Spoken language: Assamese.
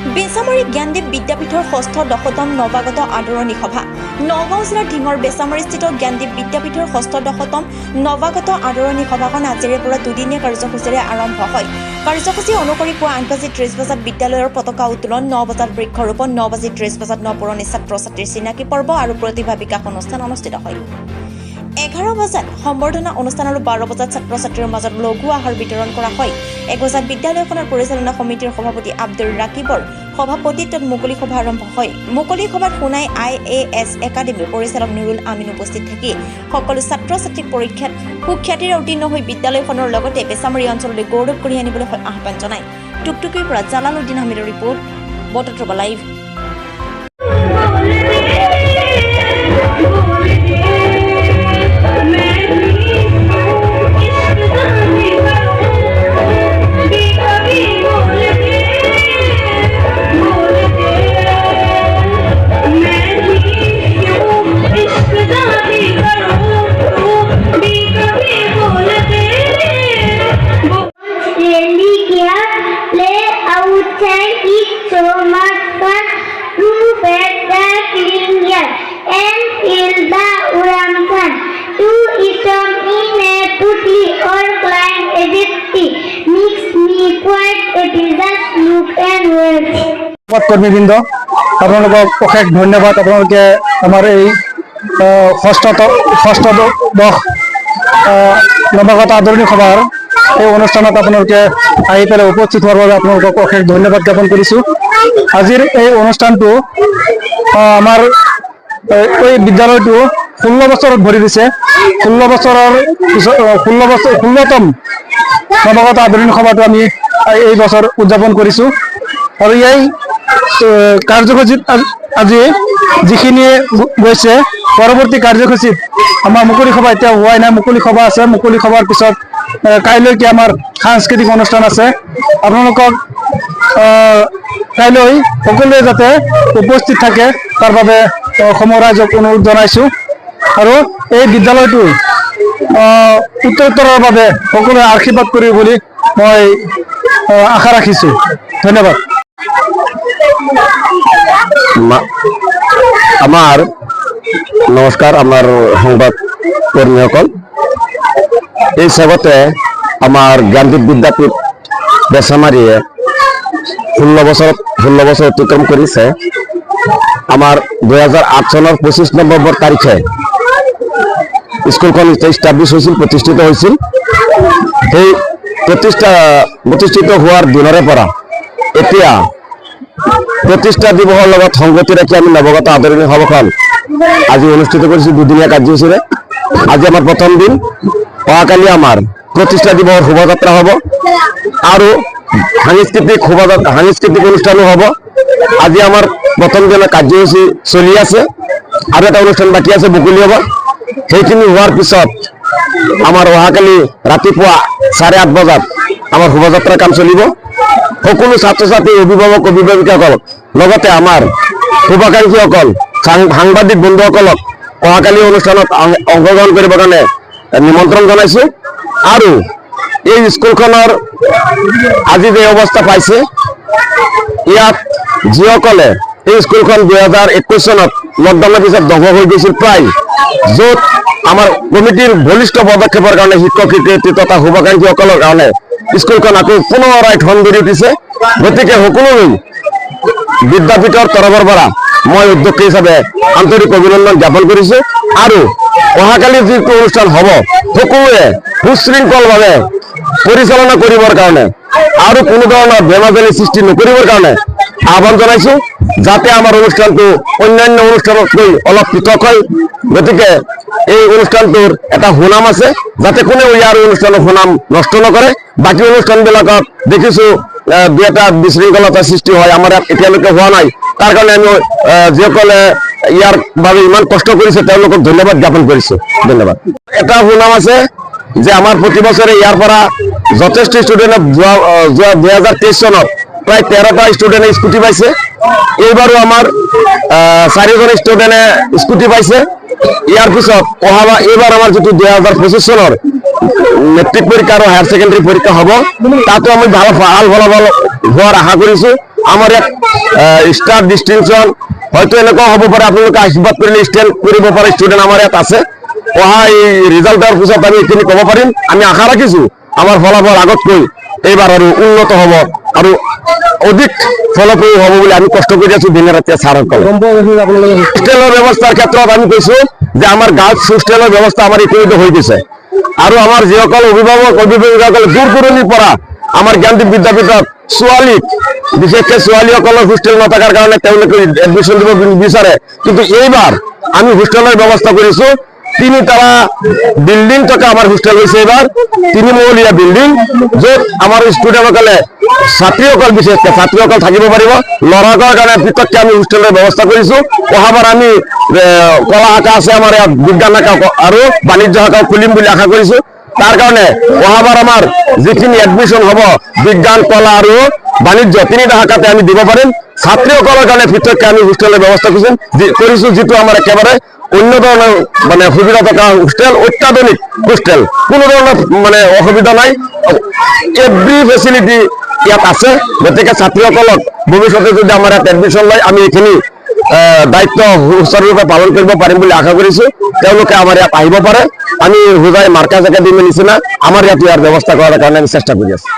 বেচামাৰী জ্ঞানদীপ বিদ্যাপীঠৰ ষষ্ঠ দশতম নৱাগত আদৰণি সভা। নগাঁও জিলাৰ ঢিঙৰ বেচামাৰীস্থিত জ্ঞানদীপ বিদ্যাপীঠৰ ষষ্ঠ দশতম নৱাগত আদৰণি সভাখন আজিৰে পৰা দুদিনীয়া কাৰ্যসূচীৰে আৰম্ভ হয়। কাৰ্যসূচী অনুসৰি পুৱা 8:30 বজাত বিদ্যালয়ৰ পতাকা উত্তোলন, 9 বজাত বৃক্ষৰোপণ, 9:30 বজাত নপুৰণি ছাত্ৰ-ছাত্ৰীৰ চিনাকি পৰ্ব আৰু প্ৰতিভা বিকাশ অনুষ্ঠান অনুষ্ঠিত হয়। 11 বজাত সম্বৰ্ধনা অনুষ্ঠান আৰু 12 বজাত ছাত্ৰ-ছাত্ৰীৰ মাজত লঘু আহাৰ বিতৰণ কৰা হয়। 1 বজাত বিদ্যালয়খনৰ পৰিচালনা সমিতিৰ সভাপতি আব্দুৰ ৰাকিবৰ সভাপতিত্বত মুকলি সভা আৰম্ভ হয়। মুকলি সভাত সোণাই IAS একাডেমীৰ পৰিচালক নুৰুল আমিন উপস্থিত থাকি সকলো ছাত্ৰ-ছাত্ৰীক পৰীক্ষাত সুখ্যাতিৰে উত্তীৰ্ণ হৈ বিদ্যালয়খনৰ লগতে বেচামাৰী অঞ্চললৈ গৌৰৱ কঢ়িয়াই আনিবলৈ আহ্বান জনায়। টুকটুকিৰ পৰা জালালুদ্দিন আহমেদৰ ৰিপৰ্ট, বটদ্ৰৱা লাইভ। কৰ্মীবৃন্দ, আপোনালোকক অশেষ ধন্যবাদ। আপোনালোকে আমাৰ এই ষষ্ঠ নৱাগত আদৰণি সভাৰ এই অনুষ্ঠানত আপোনালোকে আহি পেলাই উপস্থিত হোৱাৰ বাবে আপোনালোকক অশেষ ধন্যবাদ জ্ঞাপন কৰিছোঁ। আজিৰ এই অনুষ্ঠানটো আমাৰ এই বিদ্যালয়টো 16 বছৰত ভৰি দিছে। 16 বছৰৰ পিছত 16তম নৱাগত আদৰণি সভাটো আমি এই বছৰ উদযাপন কৰিছোঁ আৰু এই কাৰ্যসূচীত আজি যিখিনিয়ে গৈছে, পৰৱৰ্তী কাৰ্যসূচীত আমাৰ মুকলি সভা এতিয়া হোৱাই নাই। মুকলি সভা আছে। মুকলি সভাৰ পিছত কাইলৈকে আমাৰ সাংস্কৃতিক অনুষ্ঠান আছে। আপোনালোকক কাইলৈ সকলোৱে যাতে উপস্থিত থাকে তাৰ বাবে অসমৰ ৰাইজক অনুৰোধ জনাইছোঁ আৰু এই বিদ্যালয়টো উত্তৰোত্তৰৰ বাবে সকলোৱে আশীৰ্বাদ কৰিব বুলি মই আশা ৰাখিছোঁ। ধন্যবাদ। আমাৰ নমস্কাৰ, আমাৰ সংবাদ কৰ্মীসকল। এই সভাতে আমাৰ জ্ঞানদীপ বিদ্যাপীঠ বেচামাৰিয়ে 16 বছৰ অতিক্ৰম কৰেছে। আমাৰ 2008 চনৰ 25 নৱেম্বৰ তাৰিখে স্কুলখন এষ্টাব্লিছ হৈছিল, প্ৰতিষ্ঠিত হৈছিল। সেই প্ৰতিষ্ঠিত হোৱাৰ দিনৰে পৰা এতিয়া প্ৰতিষ্ঠা দিৱসৰ লগত সংগতি ৰাখি আমি নৱাগত আদৰণি সভাখন আজি অনুষ্ঠিত কৰিছোঁ দুদিনীয়া কাৰ্যসূচীৰে। আজি আমাৰ প্ৰথম দিন। অহাকালি আমাৰ প্ৰতিষ্ঠা দিৱসৰ শোভাযাত্ৰা হ'ব আৰু সাংস্কৃতিক অনুষ্ঠানো হ'ব। আজি আমাৰ প্ৰথম দিনৰ কাৰ্যসূচী চলি আছে আৰু এটা অনুষ্ঠান বাকী আছে, মুকলি হ'ব। সেইখিনি হোৱাৰ পিছত আমাৰ অহাকালি ৰাতিপুৱা 8:30 বজাত আমাৰ শোভাযাত্ৰাৰ কাম চলিব। সকলো ছাত্ৰ-ছাত্ৰী, অভিভাৱক, অভিভাৱিকাসকল লগতে আমাৰ শুভাকাংক্ষীসকল, সাংবাদিক বন্ধুসকলক অহাকালি অনুষ্ঠানত অংশগ্ৰহণ কৰিবৰ কাৰণে নিমন্ত্ৰণ জনাইছোঁ। আৰু এই স্কুলখনৰ আজি যে অৱস্থা পাইছে, ইয়াত যিসকলে এই স্কুলখন 2021 চনত লকডাউনৰ পিছত ধ্বংস হৈ গৈছিল প্ৰায়, য'ত আমাৰ কমিটিৰ বলিষ্ঠ পদক্ষেপৰ কাৰণে শিক্ষক শিক্ষয়িত্ৰী তথা শুভাকাংক্ষীসকলৰ কাৰণে স্কুলখন আকৌ পুনৰাই ঠন ধৰি উঠিছে। গতিকে সকলোলৈ বিদ্যাপীঠৰ তৰফৰ পৰা মই উদ্যোগী হিচাপে আন্তৰিক অভিনন্দন জ্ঞাপন কৰিছোঁ। আৰু অহাকালি যিটো অনুষ্ঠান হ'ব সকলোৱে সুশৃংখলভাৱে পৰিচালনা কৰিবৰ কাৰণে আৰু কোনো ধৰণৰ বেমাজালি সৃষ্টি নকৰিবৰ কাৰণে আহ্বান জনাইছোঁ, যাতে আমাৰ অনুষ্ঠানটো অন্যান্য অনুষ্ঠানতকৈ অলপ পৃথক হয়। গতিকে এই অনুষ্ঠানটোৰ এটা সুনাম আছে, যাতে কোনেও ইয়াৰ অনুষ্ঠানৰ সুনাম নষ্ট নকৰে। বাকী অনুষ্ঠানবিলাকত দেখিছোঁ দুই এটা বিশৃংখলতাৰ সৃষ্টি হয়, আমাৰ ইয়াত এতিয়ালৈকে হোৱা নাই। তাৰ কাৰণে আমি যিসকলে ইয়াৰ বাবে ইমান কষ্ট কৰিছে তেওঁলোকক ধন্যবাদ জ্ঞাপন কৰিছোঁ। ধন্যবাদ। এটা সুনাম আছে যে আমাৰ প্ৰতি বছৰে ইয়াৰ পৰা যথেষ্ট ষ্টুডেণ্টে যোৱা 2023 চনত প্ৰায় 13টা ষ্টুডেণ্টে স্কুটি পাইছে। এইবাৰো আমাৰ 4জন ষ্টুডেণ্টে স্কুটি পাইছে। ইয়াৰ পিছত এইবাৰ আমাৰ যিটো 2025 চনৰ মেট্ৰিক পৰীক্ষা আৰু হায়াৰ ছেকেণ্ডাৰী পৰীক্ষা হ'ব, তাতো আমি ভাল ফলাফল হোৱাৰ আশা কৰিছোঁ। আমাৰ ইয়াত ষ্টাৰ ডিষ্টিংশ্যন হয়তো এনেকুৱা হ'ব পাৰে, আপোনালোকে আশীৰ্বাদ কৰিলে ষ্টেণ্ড কৰিব পাৰে ষ্টুডেণ্ট আমাৰ ইয়াত আছে। অহা এই ৰিজাল্টৰ পিছত আমি এইখিনি ক'ব পাৰিম। আমি আশা ৰাখিছোঁ আমাৰ ফলাফল আগতকৈ এইবাৰ আৰু উন্নত হ'ব আৰু অধিক ফলপ্ৰসূ হ'ব বুলি আমি কষ্ট কৰি আছোঁ দিনে ৰাতিয়ে ছাৰসকলে। হোষ্টেলৰ ব্যৱস্থাৰ ক্ষেত্ৰত আমি কৈছোঁ যে আমাৰ গাৰ্লছ হোষ্টেলৰ ব্যৱস্থা আমাৰ ইতিমধ্যে হৈ গৈছে আৰু আমাৰ যিসকল অভিভাৱকসকল দূৰ দূৰণিৰ পৰা আমাৰ জ্ঞানদীপ বিদ্যাপীঠত ছোৱালীক, বিশেষকৈ ছোৱালীসকলৰ হোষ্টেল নথকাৰ কাৰণে তেওঁলোকে এডমিশ্যন দিব বিচাৰে, কিন্তু এইবাৰ আমি হোষ্টেলৰ ব্যৱস্থা কৰিছোঁ। 3তলা বিল্ডিং থকা আমাৰ হোষ্টেল হৈছে এইবাৰ 3মহলীয়া বিল্ডিং, য'ত আমাৰ ষ্টুডেণ্টসকলে ছাত্ৰীসকল বিশেষকৈ ছাত্ৰীসকল থাকিব পাৰিব। ল'ৰাসকলৰ কাৰণে পৃথককৈ আমি হোষ্টেলৰ ব্যৱস্থা কৰিছোঁ। অহাবাৰ আমি কলা শাখা আছে আমাৰ ইয়াত, বিজ্ঞান শাখা আৰু বাণিজ্য শাখাও খুলিম বুলি আশা কৰিছোঁ। তাৰ কাৰণে অহাবাৰ আমাৰ যিখিনি এডমিশ্যন হ'ব বিজ্ঞান, কলা আৰু বাণিজ্য 3টা শাখাতে আমি দিব পাৰিম। ছাত্ৰীসকলৰ কাৰণে পৃথককৈ আমি হোষ্টেলৰ ব্যৱস্থা কৰিছোঁ, যিটো আমাৰ একেবাৰে অন্য ধৰণৰ মানে সুবিধা থকা হোষ্টেল, অত্যাধুনিক হোষ্টেল, কোনো ধৰণৰ মানে অসুবিধা নাই, এভৰি ফেচিলিটি ইয়াত আছে। গতিকে ছাত্ৰীসকলক ভৱিষ্যতে যদি আমাৰ ইয়াত এডমিশ্যন লয় আমি এইখিনি দায়িত্ব সুচাৰুৰূপে পালন কৰিব পাৰিম বুলি আশা কৰিছোঁ। তেওঁলোকে আমাৰ ইয়াত আহিব পাৰে, আমি হোজাই মাৰ্কাজ একাডেমীৰ নিচিনা আমাৰ ইয়াত ইয়াৰ ব্যৱস্থা কৰাৰ কাৰণে আমি চেষ্টা কৰি আছোঁ।